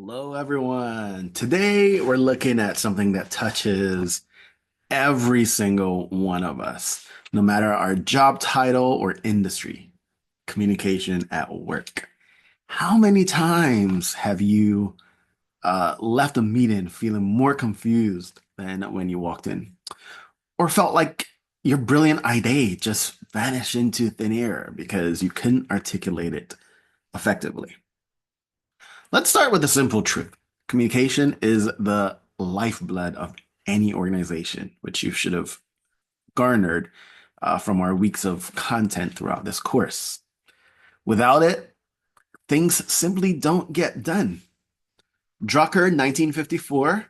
Hello, everyone. Today, we're looking at something that touches every single one of us, no matter our job title or industry, communication at work. How many times have you left a meeting feeling more confused than when you walked in, or felt like your brilliant idea just vanished into thin air because you couldn't articulate it effectively? Let's start with the simple truth. Communication is the lifeblood of any organization, which you should have garnered from our weeks of content throughout this course. Without it, things simply don't get done. Drucker, 1954,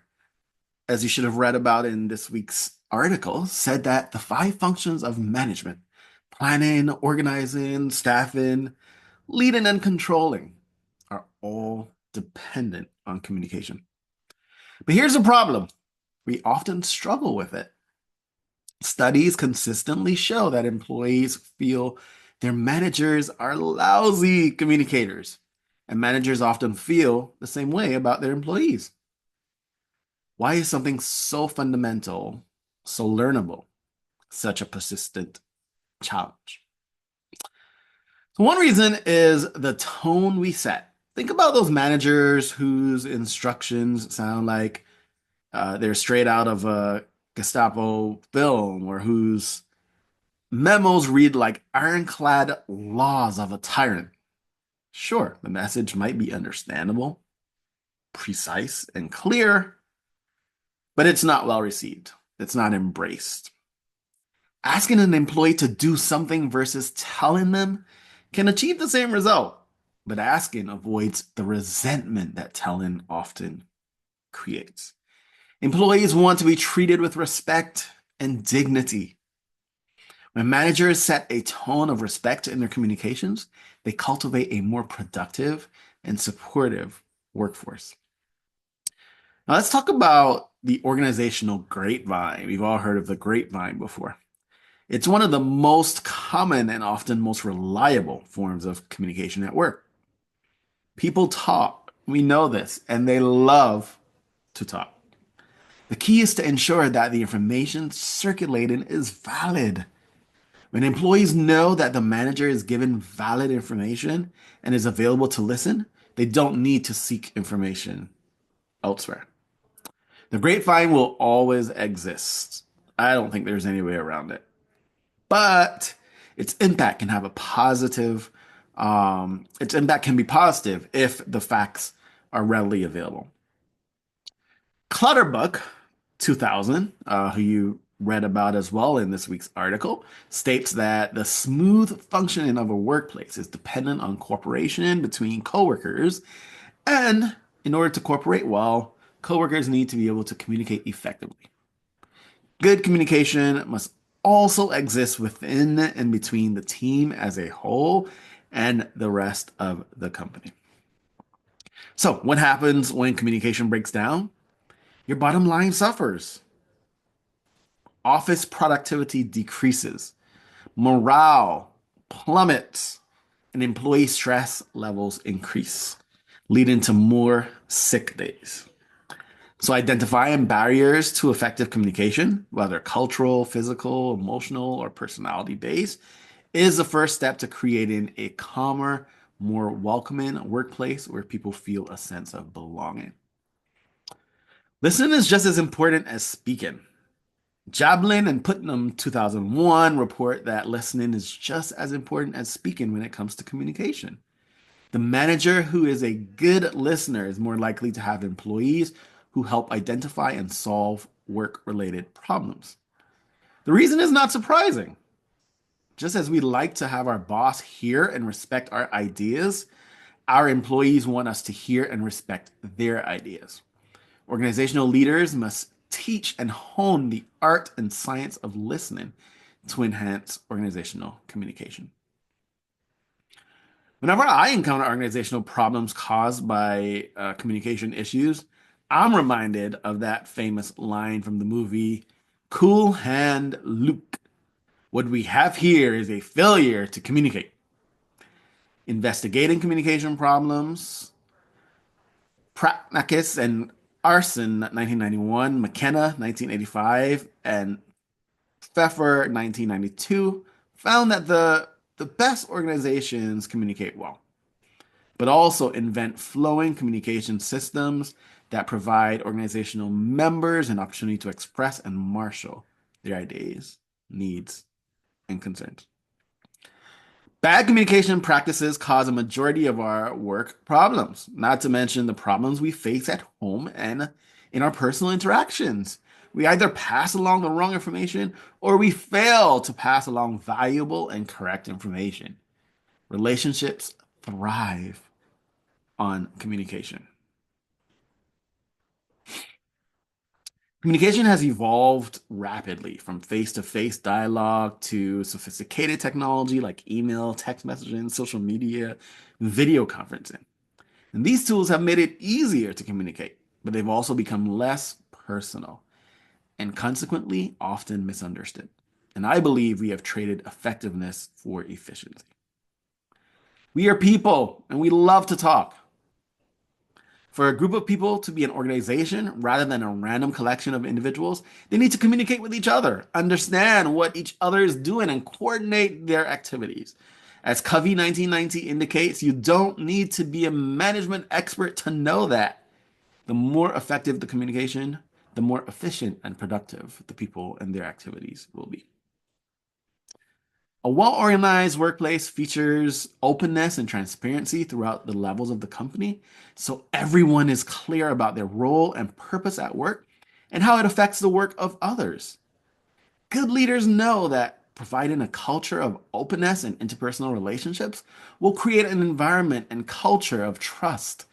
as you should have read about in this week's article, said that the five functions of management, planning, organizing, staffing, leading, and controlling, are all dependent on communication. But here's the problem. We often struggle with it. Studies consistently show that employees feel their managers are lousy communicators, and managers often feel the same way about their employees. Why is something so fundamental, so learnable, such a persistent challenge? So one reason is the tone we set. Think about those managers whose instructions sound like they're straight out of a Gestapo film, or whose memos read like ironclad laws of a tyrant. Sure, the message might be understandable, precise, and clear, but it's not well received. It's not embraced. Asking an employee to do something versus telling them can achieve the same result, but asking avoids the resentment that telling often creates. Employees want to be treated with respect and dignity. When managers set a tone of respect in their communications, they cultivate a more productive and supportive workforce. Now, let's talk about the organizational grapevine. We've all heard of the grapevine before. It's one of the most common and often most reliable forms of communication at work. People talk, we know this, and they love to talk. The key is to ensure that the information circulating is valid. When employees know that the manager is given valid information and is available to listen, they don't need to seek information elsewhere. The grapevine will always exist. I don't think there's any way around it. But its impact can have a positive, its impact can be positive if the facts are readily available. Clutterbuck, 2000, who you read about as well in this week's article, states that the smooth functioning of a workplace is dependent on cooperation between coworkers, and in order to cooperate well, coworkers need to be able to communicate effectively. Good communication must also exist within and between the team as a whole and the rest of the company. So, what happens when communication breaks down? Your bottom line suffers. Office productivity decreases, morale plummets, and employee stress levels increase, leading to more sick days. So, identifying barriers to effective communication, whether cultural, physical, emotional, or personality based, is the first step to creating a calmer, more welcoming workplace where people feel a sense of belonging. Listening is just as important as speaking. Jablin and Putnam 2001 report that listening is just as important as speaking when it comes to communication. The manager who is a good listener is more likely to have employees who help identify and solve work-related problems. The reason is not surprising. Just as we like to have our boss hear and respect our ideas, our employees want us to hear and respect their ideas. Organizational leaders must teach and hone the art and science of listening to enhance organizational communication. Whenever I encounter organizational problems caused by communication issues, I'm reminded of that famous line from the movie Cool Hand Luke. What we have here is a failure to communicate. Investigating communication problems Pratnakis and Arson, 1991, McKenna, 1985, and Pfeffer, 1992, found that the best organizations communicate well, but also invent flowing communication systems that provide organizational members an opportunity to express and marshal their ideas, needs, and concerns. Bad communication practices cause a majority of our work problems, not to mention the problems we face at home and in our personal interactions. We either pass along the wrong information or we fail to pass along valuable and correct information. Relationships thrive on communication. Communication has evolved rapidly from face-to-face dialogue to sophisticated technology like email, text messaging, social media, video conferencing. And these tools have made it easier to communicate, but they've also become less personal and consequently often misunderstood. And I believe we have traded effectiveness for efficiency. We are people and we love to talk. For a group of people to be an organization rather than a random collection of individuals, they need to communicate with each other, understand what each other is doing, and coordinate their activities. As Covey 1990 indicates, you don't need to be a management expert to know that. The more effective the communication, the more efficient and productive the people and their activities will be. A well-organized workplace features openness and transparency throughout the levels of the company, so everyone is clear about their role and purpose at work and how it affects the work of others. Good leaders know that providing a culture of openness and interpersonal relationships will create an environment and culture of trust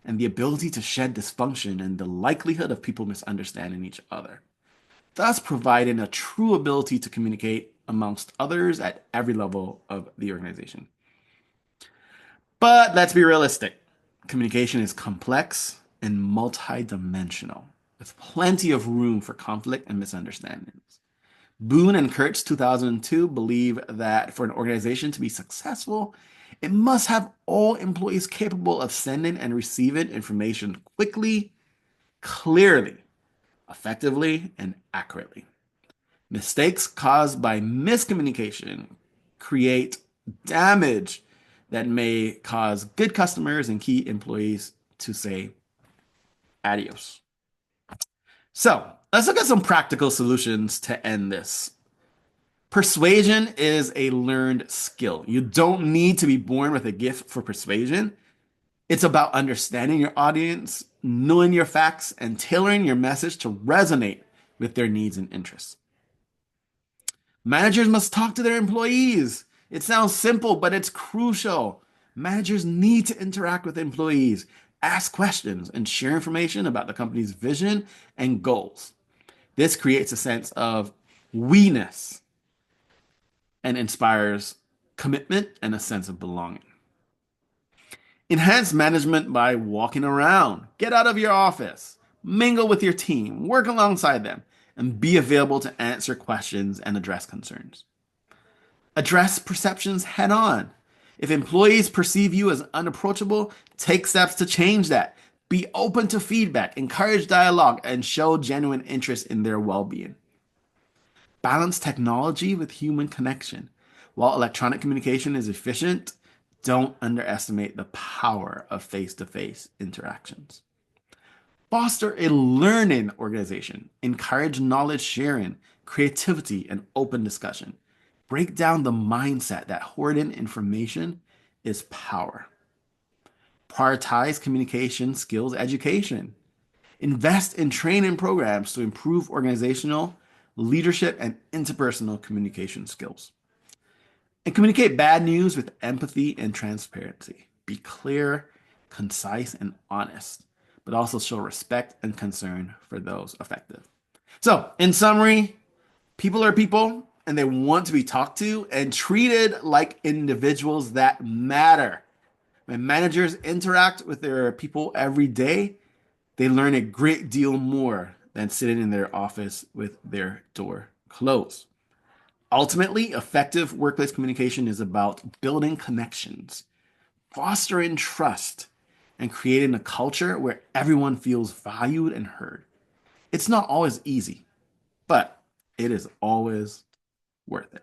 and the ability to shed dysfunction and the likelihood of people misunderstanding each other, thus providing a true ability to communicate amongst others at every level of the organization. But let's be realistic. Communication is complex and multidimensional, with plenty of room for conflict and misunderstandings. Boone and Kurtz, 2002, believe that for an organization to be successful, it must have all employees capable of sending and receiving information quickly, clearly, effectively, and accurately. Mistakes caused by miscommunication create damage that may cause good customers and key employees to say adios. So let's look at some practical solutions to end this. Persuasion is a learned skill. You don't need to be born with a gift for persuasion. It's about understanding your audience, knowing your facts, and tailoring your message to resonate with their needs and interests. Managers must talk to their employees. It sounds simple, but it's crucial. Managers need to interact with employees, ask questions, and share information about the company's vision and goals. This creates a sense of we-ness and inspires commitment and a sense of belonging. Enhance management by walking around. Get out of your office. Mingle with your team. Work alongside them. And be available to answer questions and address concerns. Address perceptions head on. If employees perceive you as unapproachable, take steps to change that. Be open to feedback, encourage dialogue, and show genuine interest in their well being. Balance technology with human connection. While electronic communication is efficient, don't underestimate the power of face to face interactions. Foster a learning organization. Encourage knowledge sharing, creativity, and open discussion. Break down the mindset that hoarding information is power. Prioritize communication skills education. Invest in training programs to improve organizational, leadership, and interpersonal communication skills. And communicate bad news with empathy and transparency. Be clear, concise, and honest, but also show respect and concern for those affected. So, in summary, people are people and they want to be talked to and treated like individuals that matter. When managers interact with their people every day, they learn a great deal more than sitting in their office with their door closed. Ultimately, effective workplace communication is about building connections, fostering trust, and creating a culture where everyone feels valued and heard. It's not always easy, but it is always worth it.